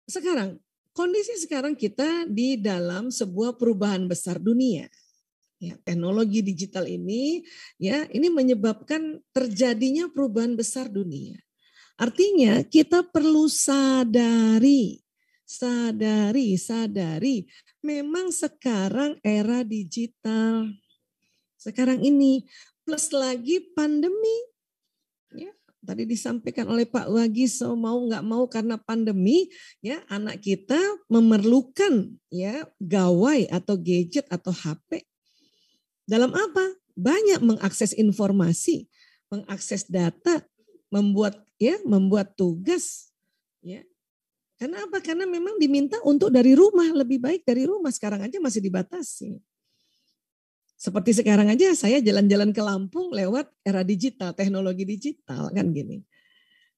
sekarang, kondisi sekarang kita di dalam sebuah perubahan besar dunia. Ya, teknologi digital ini ya ini menyebabkan terjadinya perubahan besar dunia. Artinya kita perlu sadari memang sekarang era digital. Sekarang ini plus lagi pandemi. Ya, tadi disampaikan oleh Pak Wagiso, mau nggak mau karena pandemi ya anak kita memerlukan ya gawai atau gadget atau HP. Dalam apa? Banyak mengakses informasi, mengakses data, membuat tugas. Ya. Karena apa? Karena memang diminta untuk dari rumah, lebih baik dari rumah. Sekarang aja masih dibatasi. Seperti sekarang aja saya jalan-jalan ke Lampung lewat era digital, teknologi digital kan gini.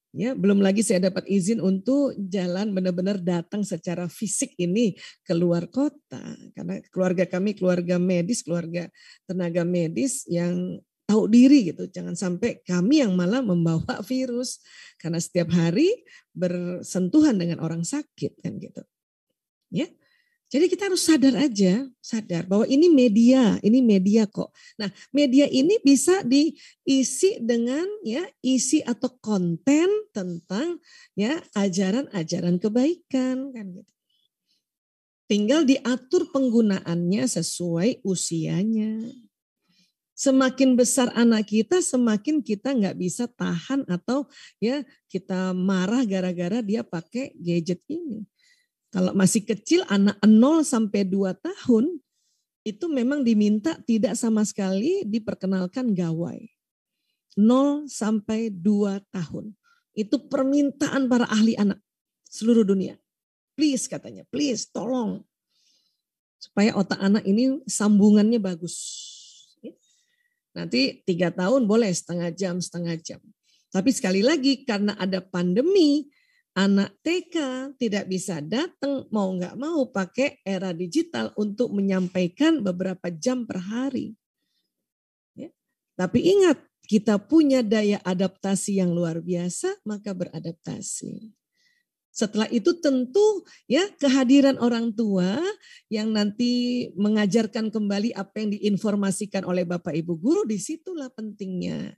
Ya, belum lagi saya dapat izin untuk jalan benar-benar datang secara fisik ini keluar kota. Karena keluarga kami keluarga medis, keluarga tenaga medis yang tahu diri gitu. Jangan sampai kami yang malah membawa virus. Karena setiap hari bersentuhan dengan orang sakit kan gitu. Ya. Jadi kita harus sadar bahwa ini media kok. Nah, media ini bisa diisi dengan ya isi atau konten tentang ya ajaran-ajaran kebaikan kan gitu. Tinggal diatur penggunaannya sesuai usianya. Semakin besar anak kita, semakin kita nggak bisa tahan atau ya kita marah gara-gara dia pakai gadget ini. Kalau masih kecil anak 0 sampai 2 tahun itu memang diminta tidak sama sekali diperkenalkan gawai. 0 sampai 2 tahun. Itu permintaan para ahli anak seluruh dunia. Please katanya, please tolong. Supaya otak anak ini sambungannya bagus. Nanti 3 tahun boleh setengah jam. Tapi sekali lagi karena ada pandemi, anak TK tidak bisa datang mau nggak mau pakai era digital untuk menyampaikan beberapa jam per hari. Ya. Tapi ingat, kita punya daya adaptasi yang luar biasa, maka beradaptasi. Setelah itu tentu ya kehadiran orang tua yang nanti mengajarkan kembali apa yang diinformasikan oleh Bapak Ibu guru, disitulah pentingnya.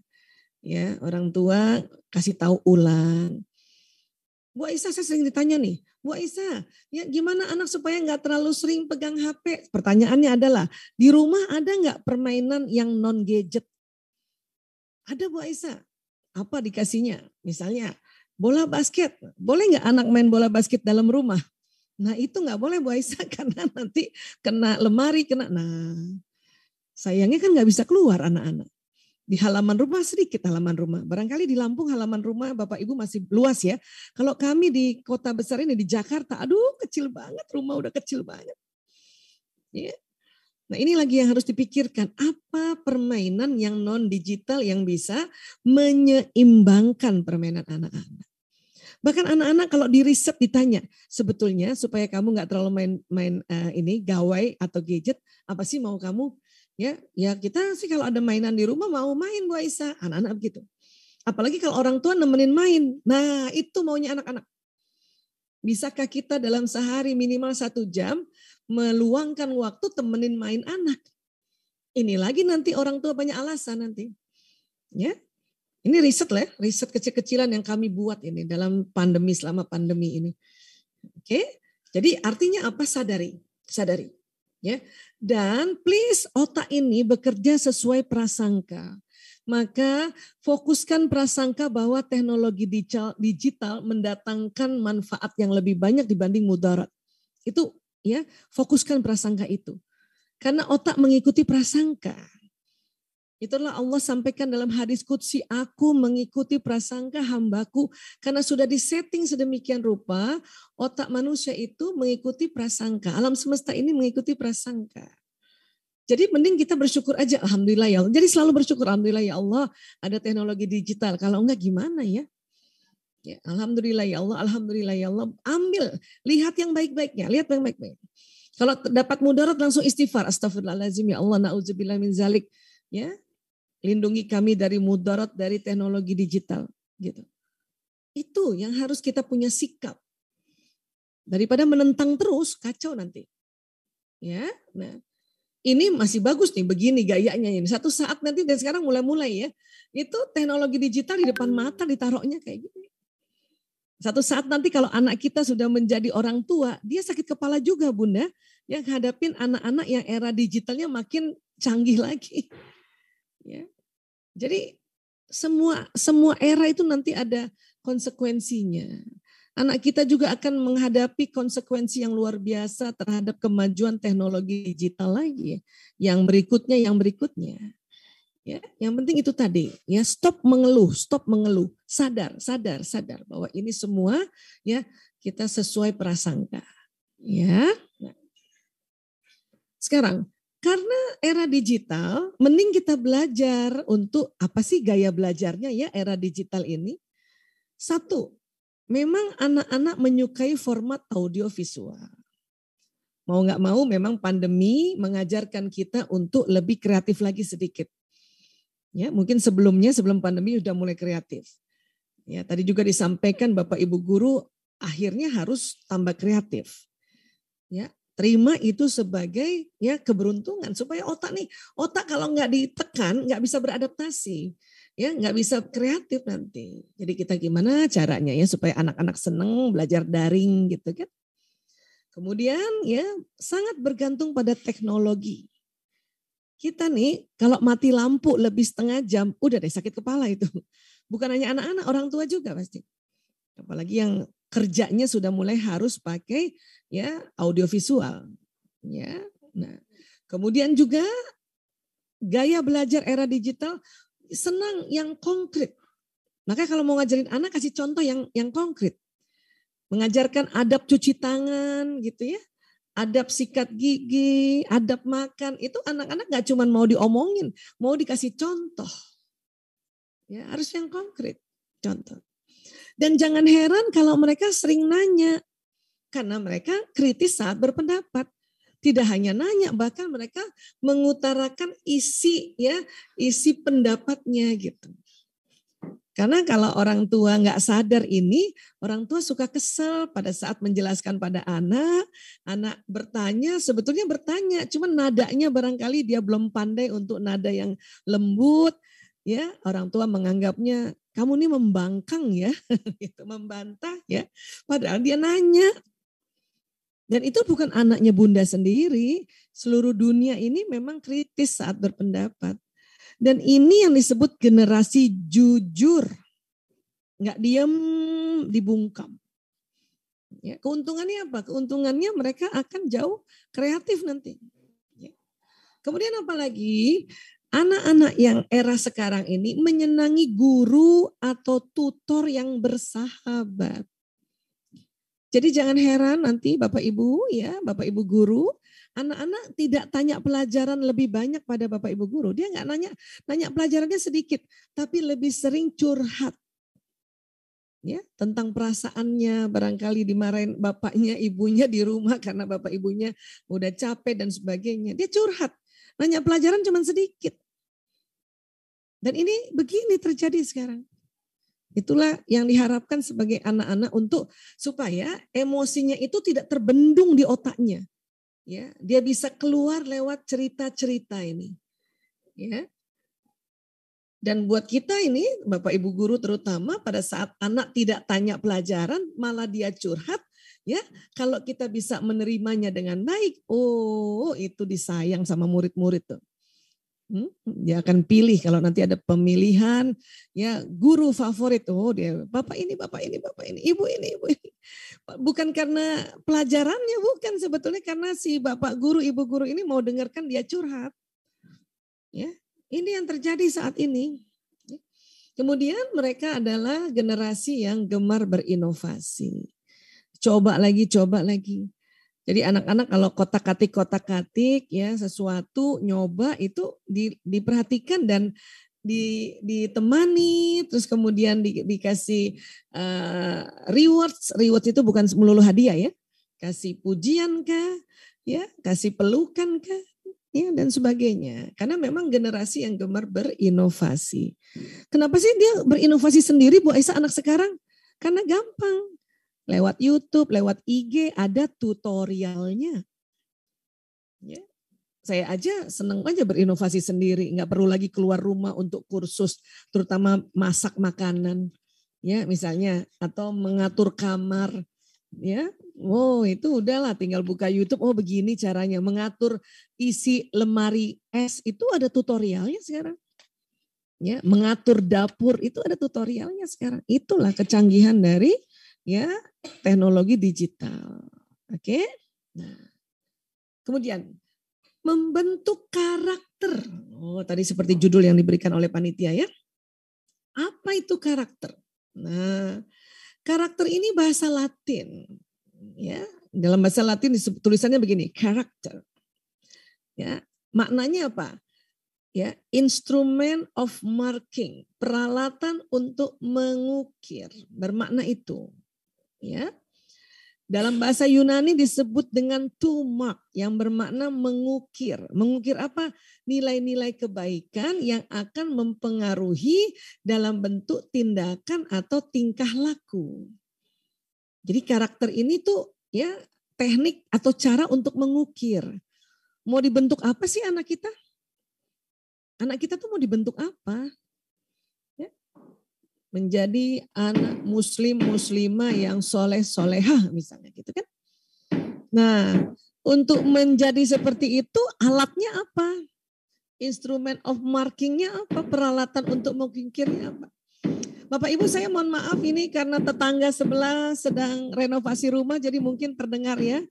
Ya, orang tua kasih tahu ulang. Bu Aisyah, saya sering ditanya nih, Bu Aisyah, ya gimana anak supaya nggak terlalu sering pegang HP? Pertanyaannya adalah, di rumah ada nggak permainan yang non gadget? Ada Bu Aisyah. Apa dikasihnya? Misalnya bola basket, boleh nggak anak main bola basket dalam rumah? Nah itu nggak boleh Bu Aisyah karena nanti kena lemari, nah sayangnya kan nggak bisa keluar anak-anak. Di halaman rumah sedikit halaman rumah. Barangkali di Lampung halaman rumah Bapak Ibu masih luas ya. Kalau kami di kota besar ini di Jakarta, aduh kecil banget, rumah udah kecil banget. Ya. Nah ini lagi yang harus dipikirkan, apa permainan yang non digital yang bisa menyeimbangkan permainan anak-anak. Bahkan anak-anak kalau di riset ditanya, sebetulnya supaya kamu nggak terlalu main ini gawai atau gadget, apa sih mau kamu? Ya kita sih kalau ada mainan di rumah mau main Bu Aisyah, anak-anak begitu. Apalagi kalau orang tua nemenin main. Nah itu maunya anak-anak. Bisakah kita dalam sehari minimal 1 jam meluangkan waktu temenin main anak? Ini lagi nanti orang tua banyak alasan nanti. Ya, ini riset lah, riset kecil-kecilan yang kami buat ini dalam pandemi selama pandemi ini. Oke, jadi artinya apa? Sadari. Ya, dan please otak ini bekerja sesuai prasangka. Maka fokuskan prasangka bahwa teknologi digital mendatangkan manfaat yang lebih banyak dibanding mudarat. Itu ya, fokuskan prasangka itu. Karena otak mengikuti prasangka. Itulah Allah sampaikan dalam hadis qudsi, aku mengikuti prasangka hambaku. Karena sudah disetting sedemikian rupa, otak manusia itu mengikuti prasangka. Alam semesta ini mengikuti prasangka. Jadi mending kita bersyukur aja, alhamdulillah ya Allah. Jadi selalu bersyukur, alhamdulillah ya Allah ada teknologi digital. Kalau enggak gimana ya? Ya, alhamdulillah ya Allah, alhamdulillah ya Allah. Ambil, lihat yang baik-baiknya, lihat yang baik-baik. Kalau dapat mudarat langsung istighfar, astagfirullahaladzim ya Allah, na'udzubillah min zalik. Ya, lindungi kami dari mudarat dari teknologi digital gitu. Itu yang harus kita punya sikap. Daripada menentang terus, kacau nanti. Ya, nah ini masih bagus nih begini gayanya ini. Satu saat nanti dan sekarang mulai-mulai ya, itu teknologi digital di depan mata ditaruhnya kayak gini. Satu saat nanti kalau anak kita sudah menjadi orang tua, dia sakit kepala juga Bunda, yang hadapin anak-anak yang era digitalnya makin canggih lagi. Ya. Jadi semua era itu nanti ada konsekuensinya. Anak kita juga akan menghadapi konsekuensi yang luar biasa terhadap kemajuan teknologi digital lagi. Yang berikutnya. Ya, yang penting itu tadi, ya stop mengeluh, sadar bahwa ini semua ya kita sesuai prasangka. Ya. Nah. Sekarang karena era digital, mending kita belajar untuk apa sih gaya belajarnya ya era digital ini? Satu, memang anak-anak menyukai format audio visual. Mau nggak mau memang pandemi mengajarkan kita untuk lebih kreatif lagi sedikit. Ya, mungkin sebelum pandemi sudah mulai kreatif. Ya, tadi juga disampaikan Bapak Ibu guru akhirnya harus tambah kreatif. Ya, terima itu sebagai ya keberuntungan supaya otak kalau nggak ditekan nggak bisa beradaptasi. Ya, nggak bisa kreatif nanti. Jadi kita gimana caranya ya supaya anak-anak seneng belajar daring gitu kan. Kemudian ya sangat bergantung pada teknologi. Kita nih kalau mati lampu lebih setengah jam udah deh sakit kepala itu. Bukan hanya anak-anak, orang tua juga pasti. Apalagi yang kerjanya sudah mulai harus pakai ya audiovisual. Ya. Nah, kemudian juga gaya belajar era digital senang yang konkret. Maka kalau mau ngajarin anak kasih contoh yang konkret. Mengajarkan adab cuci tangan gitu ya. Adab sikat gigi, adab makan. Itu anak-anak gak cuma mau diomongin, mau dikasih contoh. Ya, harus yang konkret. Contoh. Dan jangan heran kalau mereka sering nanya. Karena mereka kritis saat berpendapat. Tidak hanya nanya, bahkan mereka mengutarakan isi pendapatnya gitu. Karena kalau orang tua nggak sadar ini, orang tua suka kesel pada saat menjelaskan pada anak bertanya, sebetulnya bertanya, cuman nadanya barangkali dia belum pandai untuk nada yang lembut, ya orang tua menganggapnya kamu ini membangkang ya, gitu, membantah ya, padahal dia nanya. Dan itu bukan anaknya Bunda sendiri, seluruh dunia ini memang kritis saat berpendapat. Dan ini yang disebut generasi jujur. Nggak diam, dibungkam. Ya, keuntungannya apa? Keuntungannya mereka akan jauh kreatif nanti. Ya. Kemudian apalagi anak-anak yang era sekarang ini menyenangi guru atau tutor yang bersahabat. Jadi jangan heran nanti Bapak Ibu Bapak Ibu guru, anak-anak tidak tanya pelajaran lebih banyak pada Bapak Ibu guru. Dia nggak nanya pelajarannya sedikit, tapi lebih sering curhat. Ya, tentang perasaannya, barangkali dimarahin bapaknya, ibunya di rumah karena bapak ibunya udah capek dan sebagainya. Dia curhat, nanya pelajaran cuma sedikit. Dan ini begini terjadi sekarang. Itulah yang diharapkan sebagai anak-anak untuk supaya emosinya itu tidak terbendung di otaknya. Ya, dia bisa keluar lewat cerita-cerita ini. Ya. Dan buat kita ini, Bapak Ibu guru terutama pada saat anak tidak tanya pelajaran, malah dia curhat, ya. Kalau kita bisa menerimanya dengan baik, oh itu disayang sama murid-murid tuh. Dia akan pilih kalau nanti ada pemilihan ya guru favorit, oh dia bapak ini, ibu ini. Bukan karena pelajarannya, bukan, sebetulnya karena si bapak guru, ibu guru ini mau dengarkan dia curhat. Ya, ini yang terjadi saat ini. Kemudian mereka adalah generasi yang gemar berinovasi. Coba lagi. Jadi anak-anak kalau kotak-katik ya sesuatu nyoba itu diperhatikan dan ditemani, terus kemudian dikasih rewards itu bukan melulu hadiah ya, kasih pujian kah, ya kasih pelukan kah, ya dan sebagainya. Karena memang generasi yang gemar berinovasi. Kenapa sih dia berinovasi sendiri Bu Aisyah anak sekarang? Karena gampang. lewat YouTube, lewat IG ada tutorialnya. Ya. Saya aja seneng aja berinovasi sendiri, nggak perlu lagi keluar rumah untuk kursus, terutama masak makanan, ya misalnya, atau mengatur kamar, ya. Oh itu udahlah, tinggal buka YouTube. Oh begini caranya mengatur isi lemari es, itu ada tutorialnya sekarang. Ya, mengatur dapur itu ada tutorialnya sekarang. Itulah kecanggihan dari ya teknologi digital. Oke. Nah, kemudian membentuk karakter. Oh, tadi seperti judul yang diberikan oleh panitia ya. Apa itu karakter? Nah, karakter ini bahasa Latin. Ya, dalam bahasa Latin tulisannya begini, karakter. Ya, maknanya apa? Ya, instrument of marking, peralatan untuk mengukir, bermakna itu. Ya. Dalam bahasa Yunani disebut dengan tumak yang bermakna mengukir. Mengukir apa? Nilai-nilai kebaikan yang akan mempengaruhi dalam bentuk tindakan atau tingkah laku. Jadi karakter ini tuh ya teknik atau cara untuk mengukir. Mau dibentuk apa sih anak kita? Anak kita tuh mau dibentuk apa? Ya. Menjadi anak muslim muslimah yang soleh solehah misalnya gitu kan. Nah untuk menjadi seperti itu alatnya apa? Instrument of markingnya apa? Peralatan untuk mengukirnya apa? Bapak Ibu saya mohon maaf ini karena tetangga sebelah sedang renovasi rumah jadi mungkin terdengar ya.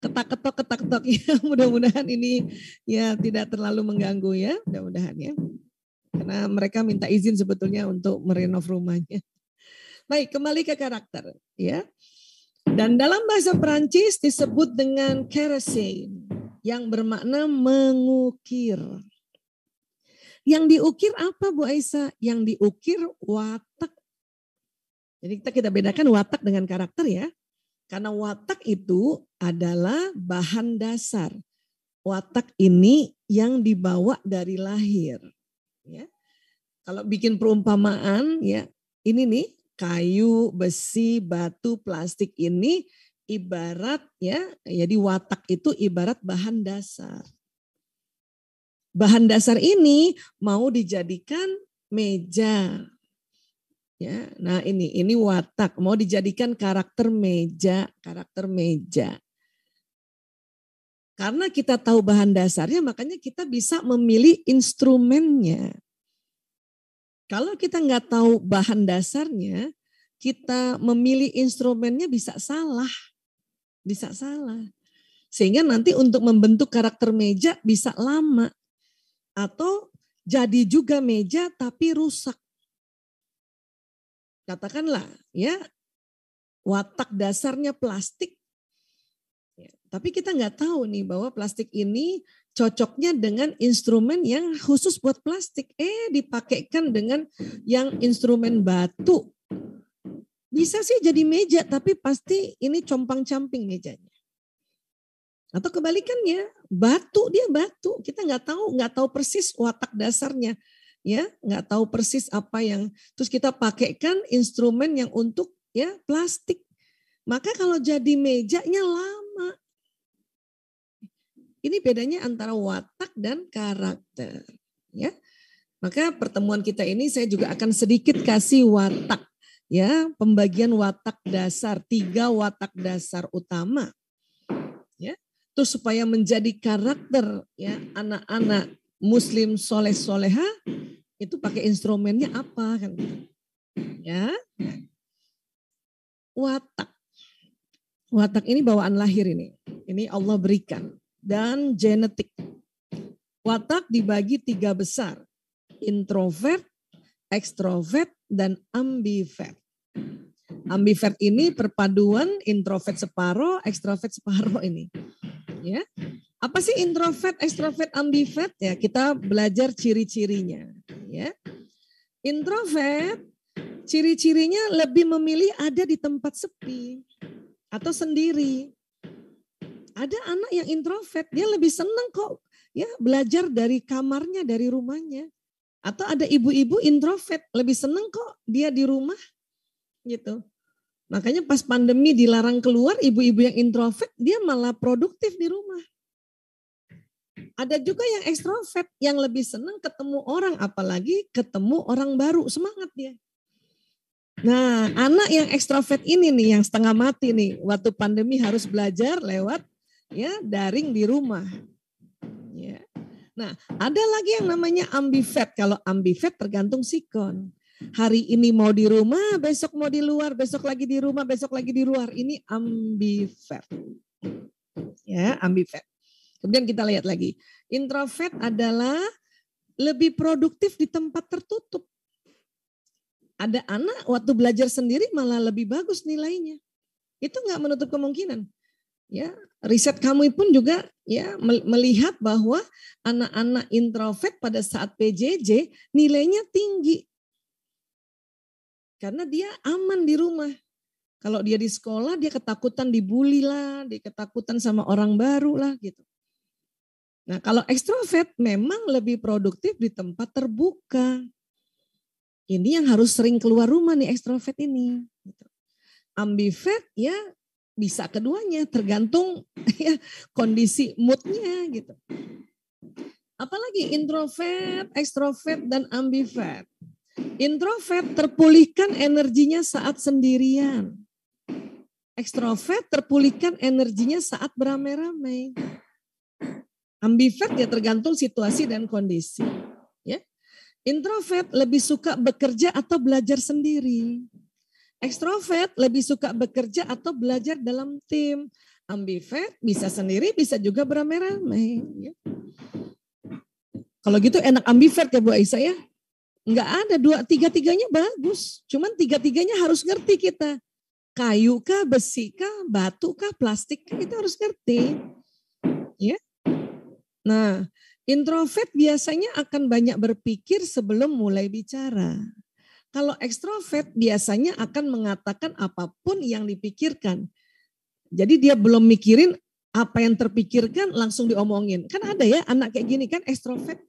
Ketak-ketok ya. Mudah-mudahan ini ya tidak terlalu mengganggu ya. Mudah-mudahan ya. Karena mereka minta izin sebetulnya untuk merenov rumahnya. Baik, kembali ke karakter ya. Dan dalam bahasa Perancis disebut dengan kerosene yang bermakna mengukir. Yang diukir apa Bu Aisyah? Yang diukir watak. Jadi kita bedakan watak dengan karakter ya. Karena watak itu adalah bahan dasar. Watak ini yang dibawa dari lahir. Ya. Kalau bikin perumpamaan ya ini nih kayu, besi, batu, plastik ini ibarat ya. Jadi watak itu ibarat bahan dasar. Bahan dasar ini mau dijadikan meja. Ya, nah ini watak mau dijadikan karakter meja. Karena kita tahu bahan dasarnya, makanya kita bisa memilih instrumennya. Kalau kita nggak tahu bahan dasarnya, kita memilih instrumennya bisa salah. Sehingga nanti untuk membentuk karakter meja bisa lama. Atau jadi juga meja tapi rusak. Katakanlah ya watak dasarnya plastik. Ya, tapi kita nggak tahu nih bahwa plastik ini cocoknya dengan instrumen yang khusus buat plastik. Dipakaikan dengan yang instrumen batu. Bisa sih jadi meja tapi pasti ini compang-camping mejanya. Atau kebalikannya, batu kita nggak tahu persis watak dasarnya, ya nggak tahu persis apa yang terus kita pakaikan instrumen yang untuk ya plastik, maka kalau jadi mejanya lama. Ini bedanya antara watak dan karakter, ya. Maka pertemuan kita ini saya juga akan sedikit kasih watak, ya pembagian watak dasar 3 watak dasar utama. Terus supaya menjadi karakter ya anak-anak muslim soleh soleha itu pakai instrumennya apa kan ya. Watak ini bawaan lahir ini Allah berikan dan genetik. Watak dibagi 3 besar, introvert, ekstrovert dan ambivert. Ambivert ini perpaduan introvert separuh, ekstrovert separuh ini. Ya. Apa sih introvert, ekstrovert, ambivert? Ya, kita belajar ciri-cirinya, ya. Introvert ciri-cirinya lebih memilih ada di tempat sepi atau sendiri. Ada anak yang introvert, dia lebih senang kok ya belajar dari kamarnya, dari rumahnya. Atau ada ibu-ibu introvert, lebih senang kok dia di rumah gitu. Makanya pas pandemi dilarang keluar, ibu-ibu yang introvert dia malah produktif di rumah. Ada juga yang ekstrovert yang lebih senang ketemu orang, apalagi ketemu orang baru, semangat dia. Nah, anak yang ekstrovert ini nih yang setengah mati nih, waktu pandemi harus belajar lewat ya daring di rumah. Ya. Nah, ada lagi yang namanya ambivert. Kalau ambivert tergantung sikon. Hari ini mau di rumah, besok mau di luar, besok lagi di rumah, besok lagi di luar. Ini ambivert. Ya, ambivert. Kemudian kita lihat lagi. Introvert adalah lebih produktif di tempat tertutup. Ada anak waktu belajar sendiri malah lebih bagus nilainya. Itu nggak menutup kemungkinan. Ya, riset kami pun juga ya melihat bahwa anak-anak introvert pada saat PJJ nilainya tinggi. Karena dia aman di rumah. Kalau dia di sekolah dia ketakutan dibully lah, dia ketakutan sama orang baru lah gitu. Nah, kalau ekstrovert memang lebih produktif di tempat terbuka. Ini yang harus sering keluar rumah nih ekstrovert ini. Ambivert ya bisa keduanya, tergantung ya kondisi moodnya gitu. Apalagi introvert, ekstrovert, dan ambivert. Introvert terpulihkan energinya saat sendirian. Ekstrovert terpulihkan energinya saat beramai-ramai. Ambivert ya tergantung situasi dan kondisi. Ya. Introvert lebih suka bekerja atau belajar sendiri. Ekstrovert lebih suka bekerja atau belajar dalam tim. Ambivert bisa sendiri, bisa juga beramai-ramai. Ya. Kalau gitu enak ambivert ya Bu Aisyah ya. Enggak ada, tiga-tiganya bagus. Cuman tiga-tiganya harus ngerti kita. Kayu kah, besi kah, batu kah, plastik kah, itu harus ngerti. Ya. Nah, introvert biasanya akan banyak berpikir sebelum mulai bicara. Kalau ekstrovert biasanya akan mengatakan apapun yang dipikirkan. Jadi dia belum mikirin apa yang terpikirkan langsung diomongin. Kan ada ya anak kayak gini kan ekstrovert.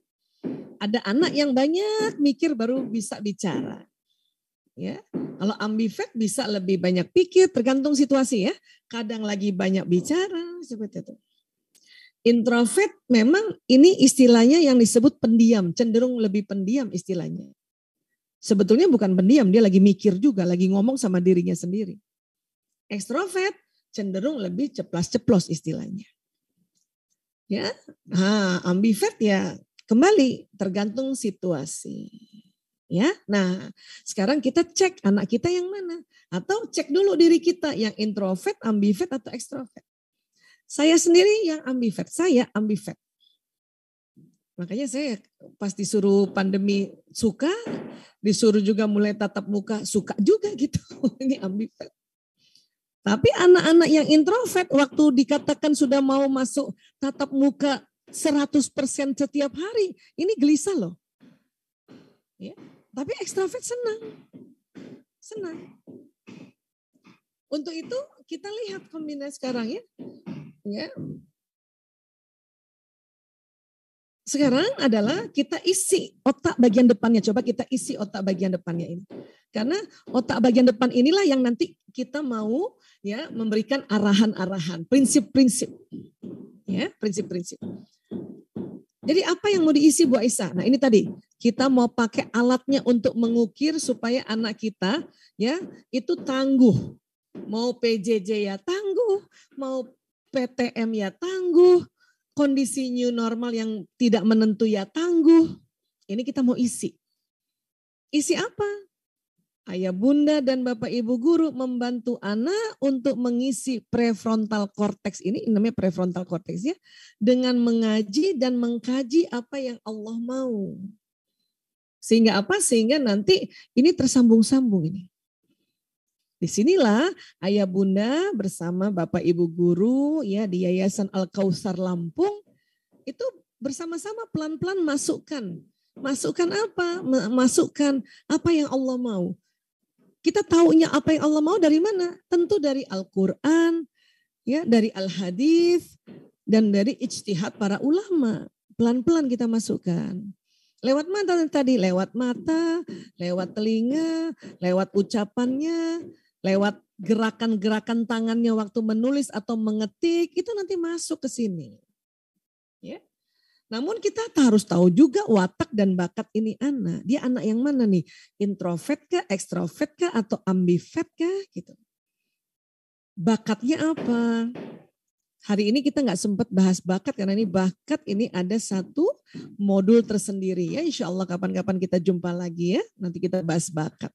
Ada anak yang banyak mikir baru bisa bicara. Ya. Kalau ambivert bisa lebih banyak pikir tergantung situasi ya. Kadang lagi banyak bicara seperti itu. Introvert memang ini istilahnya yang disebut pendiam, cenderung lebih pendiam istilahnya. Sebetulnya bukan pendiam, dia lagi mikir juga, lagi ngomong sama dirinya sendiri. Ekstrovert cenderung lebih ceplas-ceplos istilahnya. Ya, ambivert ya kembali tergantung situasi. Ya, nah sekarang kita cek anak kita yang mana, atau cek dulu diri kita yang introvert, ambivert atau ekstrovert. Saya sendiri yang ambivert, saya ambivert. Makanya saya pas disuruh pandemi suka, disuruh juga mulai tatap muka suka juga gitu. Ini ambivert. Tapi anak-anak yang introvert waktu dikatakan sudah mau masuk tatap muka 100% setiap hari, ini gelisah loh. Ya. Tapi ekstrovert senang. Senang. Untuk itu kita lihat kombinasi sekarang ya. Ya. Sekarang adalah kita isi otak bagian depannya. Coba kita isi otak bagian depannya ini. Karena otak bagian depan inilah yang nanti kita mau ya memberikan arahan-arahan, prinsip-prinsip. Ya, prinsip-prinsip. Jadi apa yang mau diisi Bu Aisyah? Nah, ini tadi kita mau pakai alatnya untuk mengukir supaya anak kita ya itu tangguh. Mau PJJ ya tangguh, mau PTM ya tangguh. Kondisi new normal yang tidak menentu ya tangguh. Ini kita mau isi. Isi apa? Ayah bunda dan bapak ibu guru membantu anak untuk mengisi prefrontal cortex ini namanya prefrontal cortex ya. Dengan mengaji dan mengkaji apa yang Allah mau. Sehingga apa? Sehingga nanti ini tersambung-sambung ini. Disinilah ayah bunda bersama bapak ibu guru ya di Yayasan Al-Kautsar Lampung itu bersama-sama pelan-pelan masukkan apa? Masukkan apa yang Allah mau. Kita taunya apa yang Allah mau dari mana? Tentu dari Al-Quran, ya dari Al-Hadis dan dari ijtihad para ulama. Pelan-pelan kita masukkan. Lewat mana tadi? Lewat mata, lewat telinga, lewat ucapannya. lewat gerakan-gerakan tangannya waktu menulis atau mengetik, itu nanti masuk ke sini. Ya. Namun kita harus tahu juga watak dan bakat ini anak. Dia anak yang mana nih? Introvert kah, ekstrovert kah, atau ambivert kah? Gitu. Bakatnya apa? Hari ini kita nggak sempat bahas bakat karena ini bakat ini ada satu modul tersendiri ya. Insya Allah kapan-kapan kita jumpa lagi ya. Nanti kita bahas bakat.